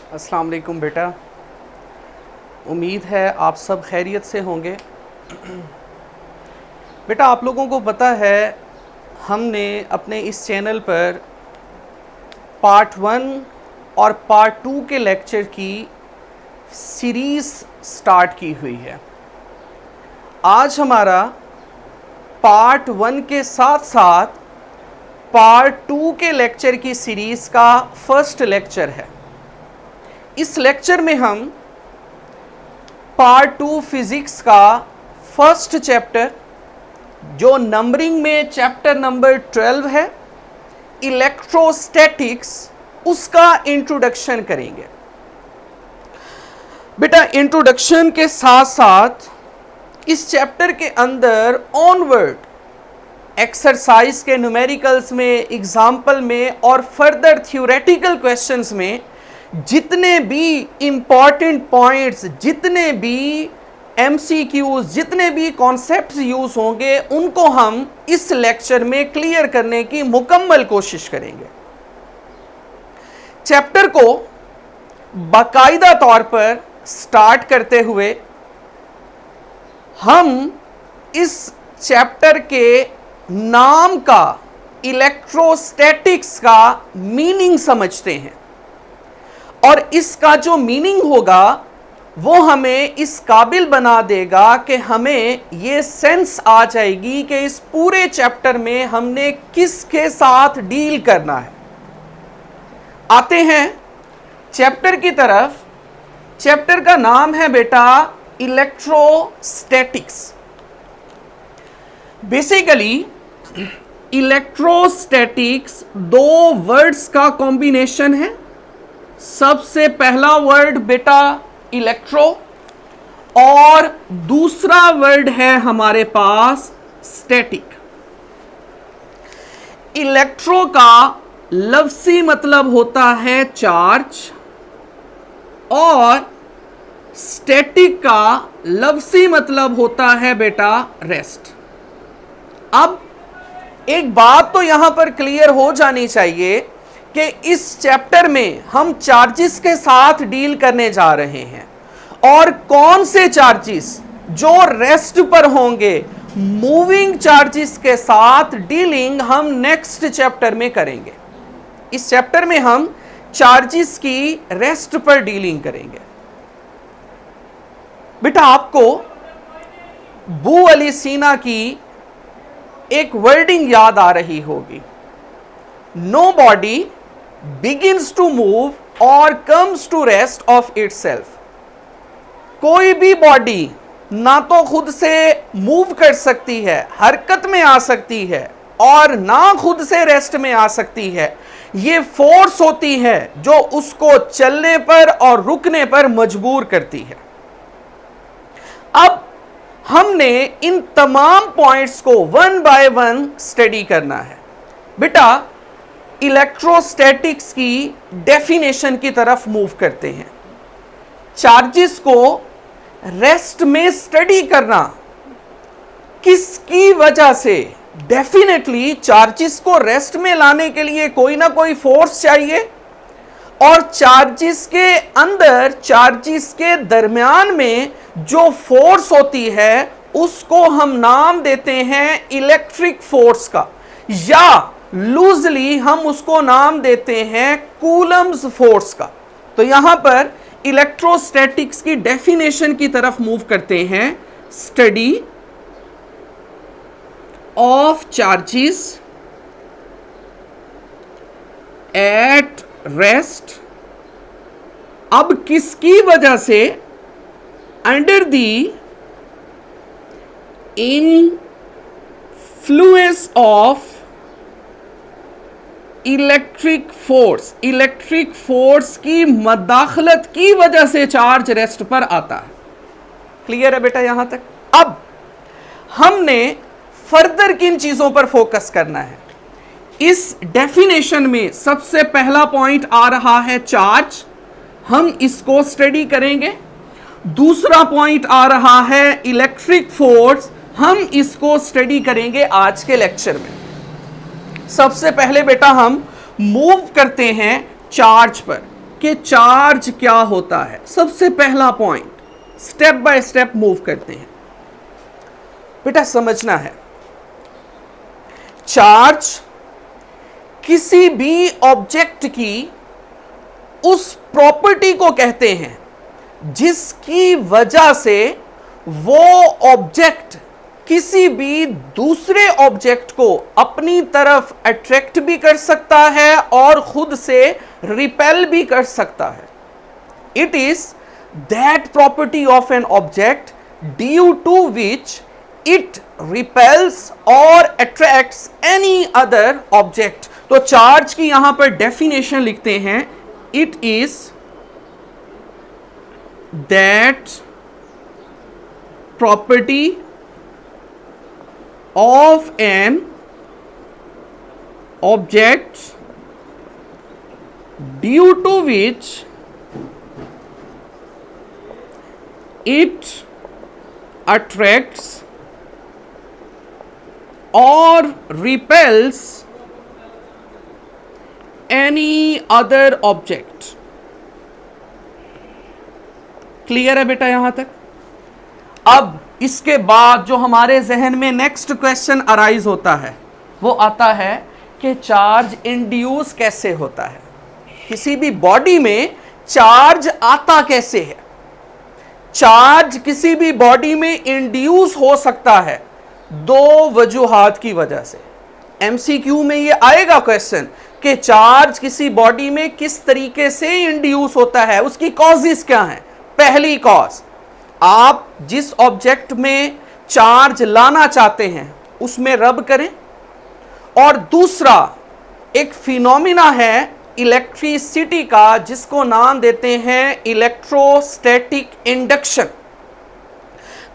अस्सलाम वालेकुम बेटा, उम्मीद है आप सब खैरियत से होंगे। बेटा, आप लोगों को पता है हमने अपने इस चैनल पर पार्ट 1 और पार्ट 2 के लेक्चर की सीरीज़ स्टार्ट की हुई है। आज हमारा पार्ट 1 के साथ साथ पार्ट 2 के लेक्चर की सीरीज़ का फर्स्ट लेक्चर है। इस लेक्चर में हम पार्ट 2 फिज़िक्स का फर्स्ट चैप्टर, जो नंबरिंग में चैप्टर नंबर 12 है, इलेक्ट्रोस्टैटिक्स, उसका इंट्रोडक्शन करेंगे। बेटा, इंट्रोडक्शन के साथ साथ इस चैप्टर के अंदर ऑनवर्ड एक्सरसाइज के न्यूमेरिकल्स में, एग्जाम्पल में और फर्दर थ्योरेटिकल क्वेश्चंस में जितने भी इंपॉर्टेंट पॉइंट्स, जितने भी एमसीक्यूज, जितने भी कॉन्सेप्ट्स यूज होंगे, उनको हम इस लेक्चर में क्लियर करने की मुकम्मल कोशिश करेंगे। चैप्टर को बाकायदा तौर पर स्टार्ट करते हुए हम इस चैप्टर के नाम का, इलेक्ट्रोस्टैटिक्स का मीनिंग समझते हैं और इसका जो मीनिंग होगा वो हमें इस काबिल बना देगा कि हमें ये सेंस आ जाएगी कि इस पूरे चैप्टर में हमने किसके साथ डील करना है। आते हैं चैप्टर की तरफ। चैप्टर का नाम है बेटा इलेक्ट्रोस्टैटिक्स। बेसिकली इलेक्ट्रोस्टैटिक्स दो वर्ड्स का कॉम्बिनेशन है। सबसे पहला वर्ड बेटा इलेक्ट्रो और दूसरा वर्ड है हमारे पास स्टैटिक। इलेक्ट्रो का लफ्ज़ी मतलब होता है चार्ज और स्टैटिक का लफ्ज़ी मतलब होता है बेटा रेस्ट। अब एक बात तो यहां पर क्लियर हो जानी चाहिए कि इस चैप्टर में हम चार्जेस के साथ डील करने जा रहे हैं और कौन से चार्जेस जो रेस्ट पर होंगे, मूविंग चार्जेस के साथ डीलिंग हम नेक्स्ट चैप्टर में करेंगे। इस चैप्टर में हम चार्जेस की रेस्ट पर डीलिंग करेंगे। बेटा, आपको बू अली सीना की एक वर्डिंग याद आ रही होगी, nobody begins to move or comes to rest of itself। कोई भी बॉडी ना तो खुद से मूव कर सकती है, हरकत में आ सकती है, और ना खुद से रेस्ट में आ सकती है। ये फोर्स होती है जो उसको चलने पर और रुकने पर मजबूर करती है। अब हमने इन तमाम पॉइंट्स को वन बाय वन स्टडी करना है। बेटा, इलेक्ट्रोस्टैटिक्स की डेफिनेशन की तरफ मूव करते हैं। चार्जेस को रेस्ट में स्टडी करना किसकी वजह से? डेफिनेटली चार्जेस को रेस्ट में लाने के लिए कोई ना कोई फोर्स चाहिए और चार्जेस के अंदर, चार्जेस के दरमियान में जो फोर्स होती है उसको हम नाम देते हैं इलेक्ट्रिक फोर्स का, या लूजली हम उसको नाम देते हैं कूलम्स फोर्स का। तो यहां पर इलेक्ट्रोस्टैटिक्स की डेफिनेशन की तरफ मूव करते हैं। Study of charges at rest. अब किसकी वजह से? Under the influence of electric force. Electric force की मदाखलत की वजह से चार्ज रेस्ट पर आता है। क्लियर है बेटा यहां तक? अब हमने फर्दर किन चीजों पर फोकस करना है? इस डेफिनेशन में सबसे पहला पॉइंट आ रहा है चार्ज, हम इसको स्टडी करेंगे। दूसरा पॉइंट आ रहा है इलेक्ट्रिक फोर्स, हम इसको स्टडी करेंगे आज के लेक्चर में। सबसे पहले बेटा हम मूव करते हैं चार्ज पर। कि चार्ज क्या होता है। सबसे पहला point, step by step move करते हैं। बेटा समझना है, चार्ज किसी भी ऑब्जेक्ट की उस प्रॉपर्टी को कहते हैं जिसकी वजह से वो ऑब्जेक्ट किसी भी दूसरे ऑब्जेक्ट को अपनी तरफ अट्रैक्ट भी कर सकता है और खुद से रिपेल भी कर सकता है। It is that property of an object due to which it repels or attracts any other object. तो चार्ज की यहां पर डेफिनेशन लिखते हैं, it is that property of an object due to which it attracts or repels any other object। Clear है बेटा यहां तक? अब इसके बाद जो हमारे जहन में नेक्स्ट क्वेश्चन अराइज होता है वो आता है कि चार्ज इंड्यूस कैसे होता है। किसी भी बॉडी में चार्ज आता कैसे है? चार्ज किसी भी बॉडी में इंड्यूस हो सकता है दो वजूहात की वजह से। एमसीक्यू में ये आएगा क्वेश्चन कि चार्ज किसी बॉडी में किस तरीके से इंड्यूस होता है, उसकी कॉजेस क्या हैं। पहली कॉज, आप जिस ऑब्जेक्ट में चार्ज लाना चाहते हैं उसमें रब करें, और दूसरा एक फिनोमिना है इलेक्ट्रिसिटी का जिसको नाम देते हैं इलेक्ट्रोस्टैटिक इंडक्शन।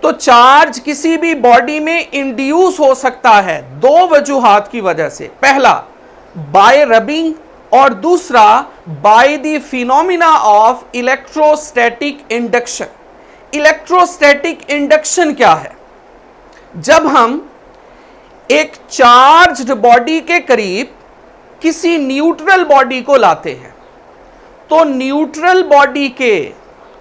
तो चार्ज किसी भी बॉडी में इंड्यूस हो सकता है दो वजूहात की वजह से, पहला बाय रबिंग और दूसरा by the phenomena of electrostatic induction. Electrostatic induction क्या है? जब हम एक चार्ज्ड बॉडी के करीब किसी न्यूट्रल बॉडी को लाते हैं तो न्यूट्रल बॉडी के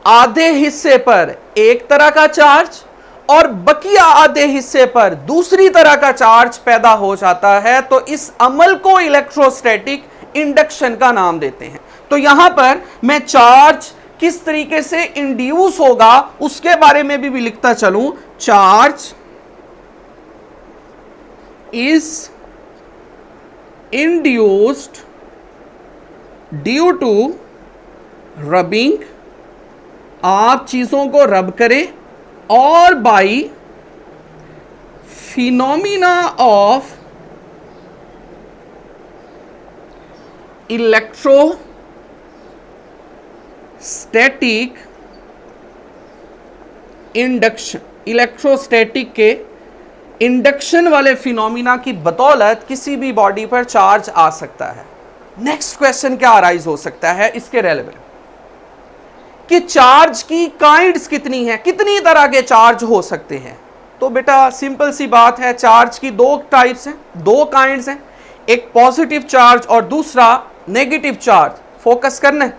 आधे हिस्से पर एक तरह का चार्ज और बकिया आधे हिस्से पर दूसरी तरह का चार्ज पैदा हो जाता है। तो इस अमल को इलेक्ट्रोस्टैटिक इंडक्शन का नाम देते हैं। तो यहां पर मैं चार्ज किस तरीके से इंड्यूस होगा उसके बारे में भी लिखता चलूं। Charge is induced due to rubbing, आप चीजों को रब करें, और by phenomena of electrostatic induction. Electrostatic के इंडक्शन वाले फिनोमिना की बदौलत किसी भी बॉडी पर चार्ज आ सकता है। नेक्स्ट क्वेश्चन क्या अराइज हो सकता है इसके रेलेवेंट कि चार्ज की काइंड्स कितनी हैं, कितनी तरह के चार्ज हो सकते हैं। तो बेटा सिंपल सी बात है, चार्ज की दो टाइप्स हैं, दो काइंड्स हैं, एक पॉजिटिव चार्ज और दूसरा नेगेटिव चार्ज। फोकस करना है,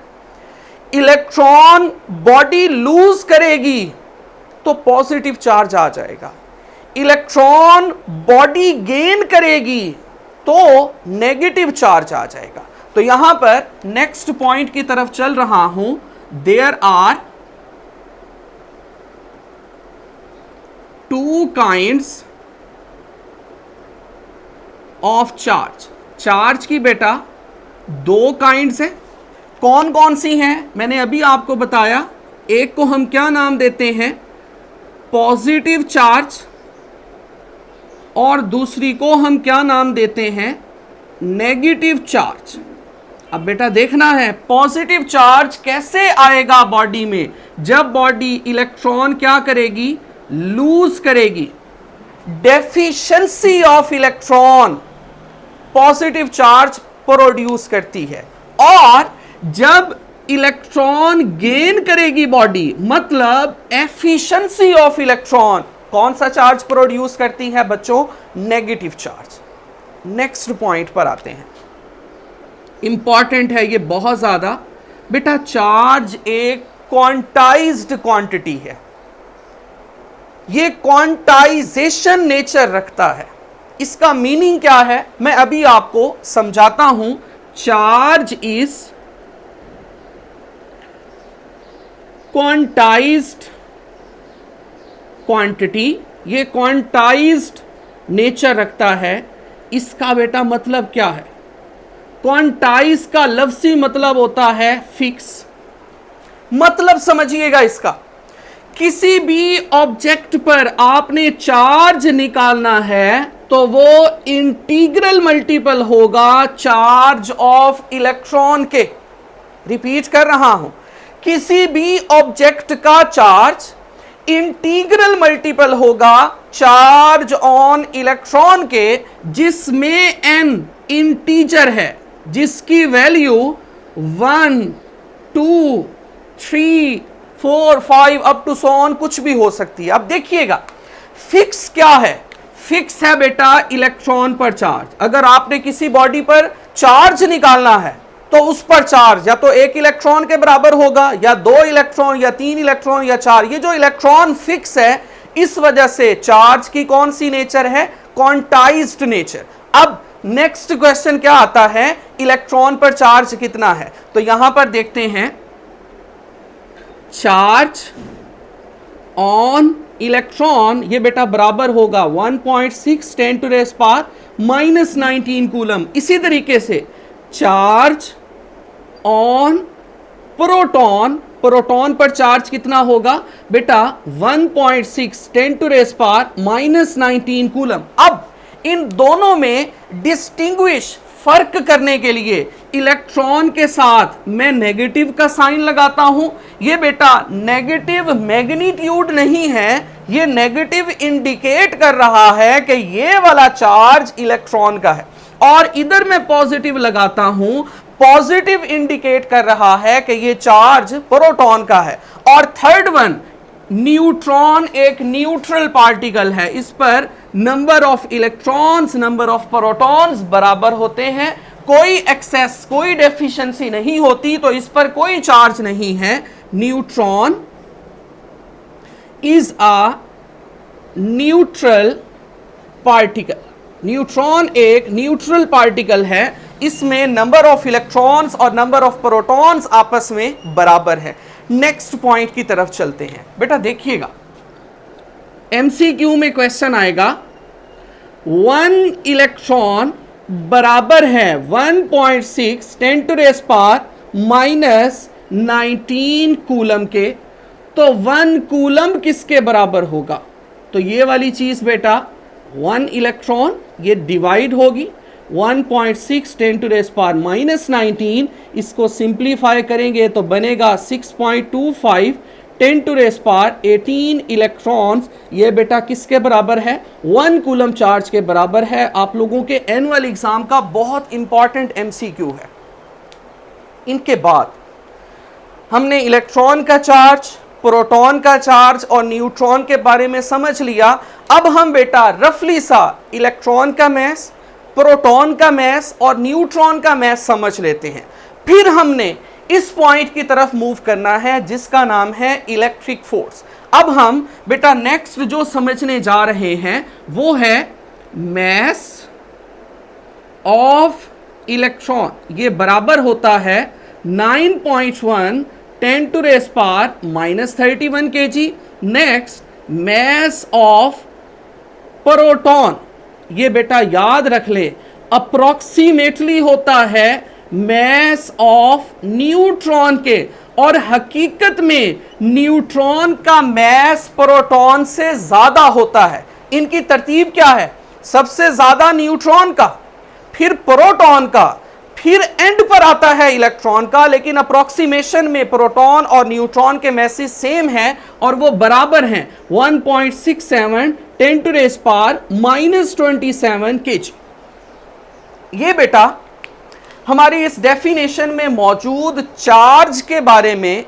इलेक्ट्रॉन बॉडी लूज करेगी तो पॉजिटिव चार्ज आ जाएगा, इलेक्ट्रॉन बॉडी गेन करेगी तो नेगेटिव चार्ज आ जाएगा। तो यहां पर नेक्स्ट पॉइंट की तरफ चल रहा हूं। There are two kinds of charge. Charge की बेटा दो काइंड्स हैं। कौन कौन सी हैं मैंने अभी आपको बताया। एक को हम क्या नाम देते हैं, पॉजिटिव चार्ज, और दूसरी को हम क्या नाम देते हैं, नेगेटिव चार्ज। अब बेटा देखना है पॉजिटिव चार्ज कैसे आएगा बॉडी में, जब बॉडी इलेक्ट्रॉन क्या करेगी, लूज करेगी। Deficiency of electron positive charge produce करती है, और जब इलेक्ट्रॉन गेन करेगी बॉडी, मतलब एफिशिएंसी ऑफ इलेक्ट्रॉन, कौन सा चार्ज प्रोड्यूस करती है बच्चों, नेगेटिव चार्ज। नेक्स्ट पॉइंट पर आते हैं, इंपॉर्टेंट है ये बहुत ज्यादा। बेटा चार्ज एक क्वांटाइज्ड क्वांटिटी है, ये क्वांटाइजेशन नेचर रखता है। इसका मीनिंग क्या है मैं अभी आपको समझाता हूं। चार्ज इज क्वांटाइज्ड क्वांटिटी, ये क्वांटाइज्ड नेचर रखता है। इसका बेटा मतलब क्या है? क्वांटाइज का लफ्जी मतलब होता है फिक्स। मतलब समझिएगा इसका, किसी भी ऑब्जेक्ट पर आपने चार्ज निकालना है तो वो इंटीग्रल मल्टीपल होगा चार्ज ऑफ इलेक्ट्रॉन के। रिपीट कर रहा हूं, किसी भी ऑब्जेक्ट का चार्ज इंटीग्रल मल्टीपल होगा चार्ज ऑन इलेक्ट्रॉन के, जिसमें n इंटीजर है, जिसकी value 1 2 3 4 5 up to so on कुछ भी हो सकती है। अब देखिएगा फिक्स क्या है? फिक्स है बेटा इलेक्ट्रॉन पर चार्ज। अगर आपने किसी बॉडी पर चार्ज निकालना है तो उस पर चार्ज या तो 1 इलेक्ट्रॉन के बराबर होगा, या 2 इलेक्ट्रॉन, या 3 इलेक्ट्रॉन, या 4। ये जो इलेक्ट्रॉन फिक्स है, इस वजह से चार्ज की कौन सी नेचर है? Quantized nature. अब नेक्स्ट क्वेश्चन क्या आता है? इलेक्ट्रॉन पर चार्ज कितना है? तो यहां पर देखते हैं, चार्ज ऑन इलेक्ट्रॉन ये बेटा बराबर होगा 1.6 10⁻⁻⁻⁻ 19 कूलम। इसी तरीके से चार्ज ऑन प्रोटॉन, प्रोटॉन पर चार्ज कितना होगा बेटा? 1.6 10⁻⁻⁻ 19 कूलम। अब इन दोनों में डिस्टिंग्विश फर्क करने के लिए इलेक्ट्रॉन के साथ मैं नेगेटिव का साइन लगाता हूं। ये बेटा नेगेटिव मैग्नीट्यूड नहीं है, ये नेगेटिव इंडिकेट कर रहा है कि ये वाला चार्ज इलेक्ट्रॉन का है। और इधर मैं पॉजिटिव लगाता हूं, पॉजिटिव इंडिकेट कर रहा है कि ये चार्ज प्रोटॉन का है। और थर्ड वन, न्यूट्रॉन एक न्यूट्रल पार्टिकल है, इस पर number of electrons number of protons बराबर होते हैं, कोई एक्सेस कोई डेफिशिएंसी नहीं होती, तो इस पर कोई चार्ज नहीं है। Neutron is a neutral particle, neutron एक न्यूट्रल पार्टिकल है, इसमें नंबर ऑफ इलेक्ट्रॉन्स और नंबर ऑफ प्रोटॉन्स आपस में बराबर है। नेक्स्ट पॉइंट की तरफ चलते हैं। बेटा देखिएगा एमसीक्यू में क्वेश्चन आएगा, 1 इलेक्ट्रॉन बराबर है 1.6 10⁻⁻⁻19 कूलम के, तो 1 कूलम किसके बराबर होगा? तो ये वाली चीज बेटा 1 इलेक्ट्रॉन ये डिवाइड होगी 1.6 10⁻⁻⁻19, इसको सिंप्लीफाई करेंगे तो बनेगा 6.25 10⁻18 इलेक्ट्रॉन्स। ये बेटा किसके बराबर है? 1 कूलम चार्ज के बराबर है। आप लोगों के एनुअल एग्जाम का बहुत इंपॉर्टेंट एमसीक्यू है। इनके बाद हमने इलेक्ट्रॉन का चार्ज, प्रोटॉन का चार्ज और न्यूट्रॉन के बारे में समझ लिया। अब हम बेटा रफली सा इलेक्ट्रॉन का मैस, प्रोटॉन का मैस और न्यूट्रॉन का मैस समझ लेते हैं। फिर हमने इस पॉइंट की तरफ मूव करना है जिसका नाम है इलेक्ट्रिक फोर्स। अब हम बेटा नेक्स्ट जो समझने जा रहे हैं वो है मैस ऑफ इलेक्ट्रॉन, ये बराबर होता है 9.1 10⁻⁻31 kg। Next mass of proton, ये बेटा याद रख ले अप्रोक्सीमेटली होता है मैस ऑफ न्यूट्रॉन के, और हकीकत में न्यूट्रॉन का मैस प्रोटॉन से ज्यादा होता है। इनकी तरतीब क्या है? सबसे ज्यादा न्यूट्रॉन का, फिर प्रोटॉन का, फिर एंड पर आता है इलेक्ट्रॉन का, लेकिन अप्रोक्सीमेशन में प्रोटॉन और न्यूट्रॉन के मैसेज सेम हैं और वो बराबर हैं 1.67 10⁻⁻27 kg। ये बेटा हमारी इस डेफिनेशन में मौजूद चार्ज के बारे में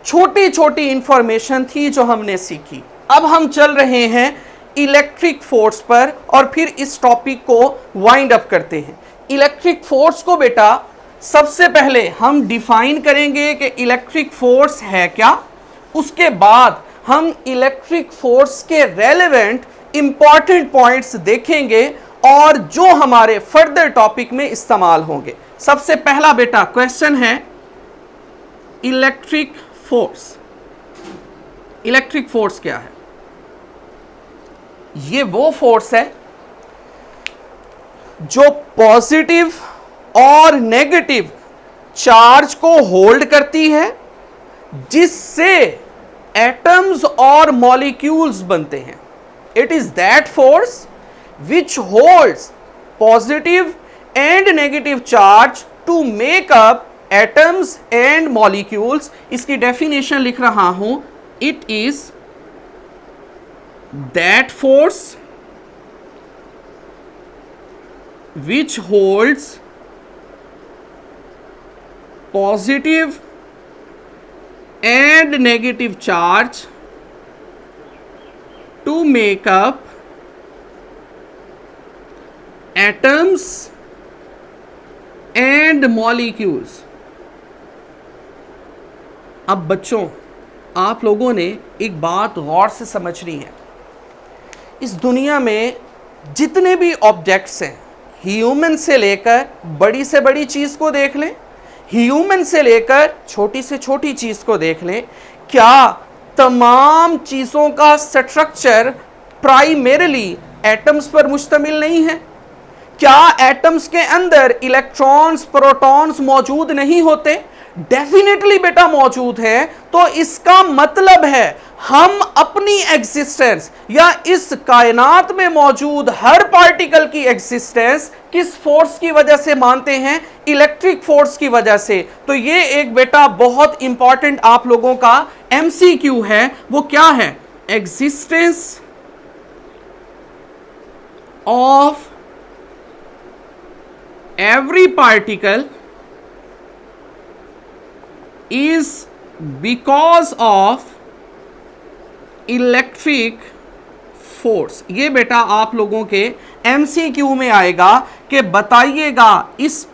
छोटी छोटी इंफॉर्मेशन थी जो हमने सीखी। अब हम चल रहे हैं इलेक्ट्रिक फोर्स पर और फिर इस टॉपिक को वाइंड अप करते हैं। इलेक्ट्रिक फोर्स को बेटा सबसे पहले हम डिफाइन करेंगे कि इलेक्ट्रिक फोर्स है क्या, उसके बाद हम इलेक्ट्रिक फोर्स के रेलेवेंट इंपॉर्टेंट पॉइंट्स देखेंगे और जो हमारे फर्दर टॉपिक में इस्तेमाल होंगे। सबसे पहला बेटा क्वेश्चन है इलेक्ट्रिक फोर्स। इलेक्ट्रिक फोर्स क्या है? ये वो फोर्स है जो पॉजिटिव और नेगेटिव चार्ज को होल्ड करती है, जिससे एटम्स और मॉलिक्यूल्स बनते हैं। It is that force which holds positive and negative charge to make up atoms and molecules. इसकी डेफिनेशन लिख रहा हूं, it is that force which holds positive and negative charge to make up atoms and molecules। अब बच्चों, आप लोगों ने एक बात गौर से समझनी है। इस दुनिया में जितने भी ऑब्जेक्ट्स हैं, ह्यूमन से लेकर बड़ी से बड़ी चीज को देख लें, ह्यूमन से लेकर छोटी से छोटी चीज को देख लें, क्या तमाम चीजों का स्ट्रक्चर प्राइमरीली एटम्स पर मुश्तमिल नहीं है? क्या एटम्स के अंदर इलेक्ट्रॉन्स, प्रोटॉन्स मौजूद नहीं होते? डेफिनेटली बेटा मौजूद है। तो इसका मतलब है हम अपनी एग्जिस्टेंस या इस कायनात में मौजूद हर पार्टिकल की एग्जिस्टेंस किस फोर्स की वजह से मानते हैं? इलेक्ट्रिक फोर्स की वजह से। तो ये एक बेटा बहुत इंपॉर्टेंट आप लोगों का एमसीक्यू है। वो क्या है? Existence of every particle is because of electric force. ये बेटा आप लोगों के एमसीक्यू में आएगा कि बताइएगा इस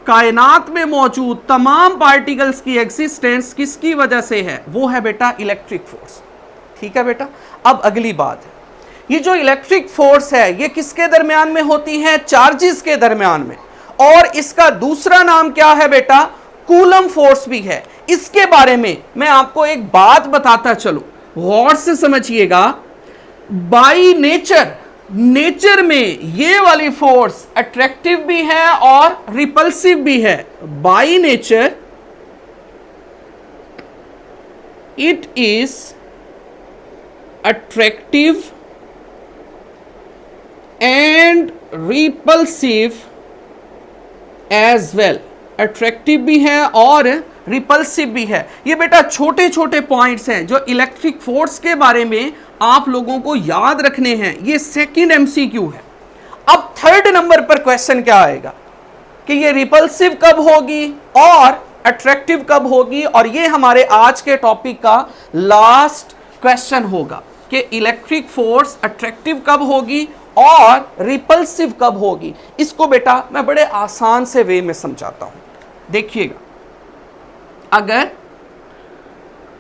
कायनात में मौजूद तमाम पार्टिकल्स की एग्जिस्टेंस किसकी वजह से है? वो है बेटा इलेक्ट्रिक फोर्स। ठीक है बेटा। अब अगली बात है, ये जो इलेक्ट्रिक फोर्स है ये किसके दरमियान में होती है? चार्जेस के दरमियान में। और इसका दूसरा नाम क्या है बेटा? कूलम फोर्स भी है। इसके बारे में मैं आपको एक बात बताता चलूं, गौर से समझिएगा। बाई नेचर में ये वाली फोर्स अट्रैक्टिव भी है और रिपल्सिव भी है। By nature it is attractive and repulsive as well. Attractive भी है और रिपल्सिव भी है। ये बेटा छोटे छोटे पॉइंट्स हैं जो इलेक्ट्रिक फोर्स के बारे में आप लोगों को याद रखने हैं। ये सेकंड एमसीक्यू है। अब थर्ड नंबर पर क्वेश्चन क्या आएगा कि ये रिपल्सिव कब होगी और अट्रैक्टिव कब होगी? और ये हमारे आज के टॉपिक का लास्ट क्वेश्चन होगा कि इलेक्ट्रिक फोर्स अट्रैक्टिव कब होगी और रिपल्सिव कब होगी। इसको बेटा मैं बड़े आसान से वे में समझाता हूं। देखिएगा, अगर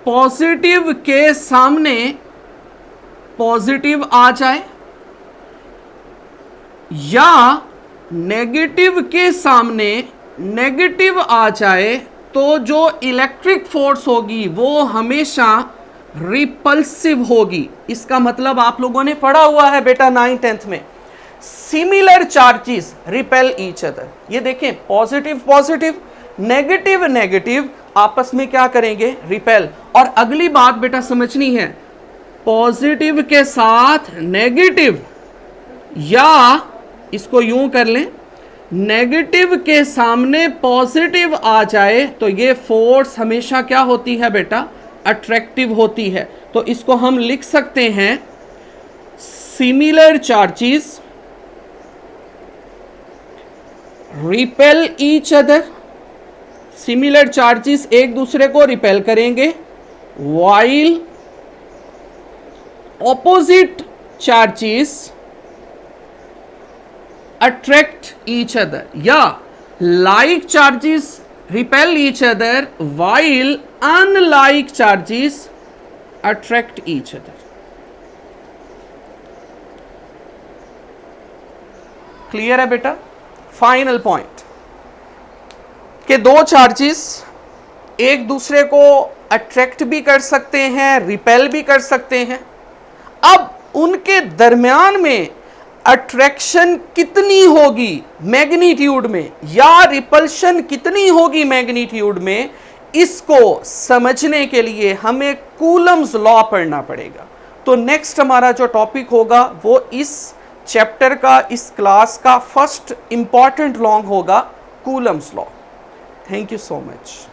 पॉजिटिव के सामने पॉजिटिव आ जाए या नेगेटिव के सामने नेगेटिव आ जाए, तो जो इलेक्ट्रिक फोर्स होगी वो हमेशा रिपल्सिव होगी। इसका मतलब आप लोगों ने पढ़ा हुआ है बेटा 9th में, similar charges repel each other. ये देखें, पॉजिटिव पॉजिटिव, नेगेटिव नेगेटिव आपस में क्या करेंगे? रिपेल। और अगली बात बेटा समझनी है, पॉजिटिव के साथ नेगेटिव, या इसको यूं कर लें, नेगेटिव के सामने पॉजिटिव आ जाए तो ये फोर्स हमेशा क्या होती है बेटा? अट्रैक्टिव होती है। तो इसको हम लिख सकते हैं similar charges repel each other. Similar charges एक दूसरे को रिपेल करेंगे, while opposite charges attract each other. या like charges repel each other while unlike charges attract each other. Clear है बेटा? फाइनल पॉइंट कि दो चार्जेस एक दूसरे को अट्रैक्ट भी कर सकते हैं, रिपेल भी कर सकते हैं। अब उनके दरमियान में अट्रैक्शन कितनी होगी मैग्नीट्यूड में, या रिपल्शन कितनी होगी मैग्नीट्यूड में, इसको समझने के लिए हमें कूलम्स लॉ पढ़ना पड़ेगा। तो नेक्स्ट हमारा जो टॉपिक होगा वो इस चैप्टर का, इस क्लास का फर्स्ट इंपॉर्टेंट लॉ होगा Coulomb's law. Thank you so much.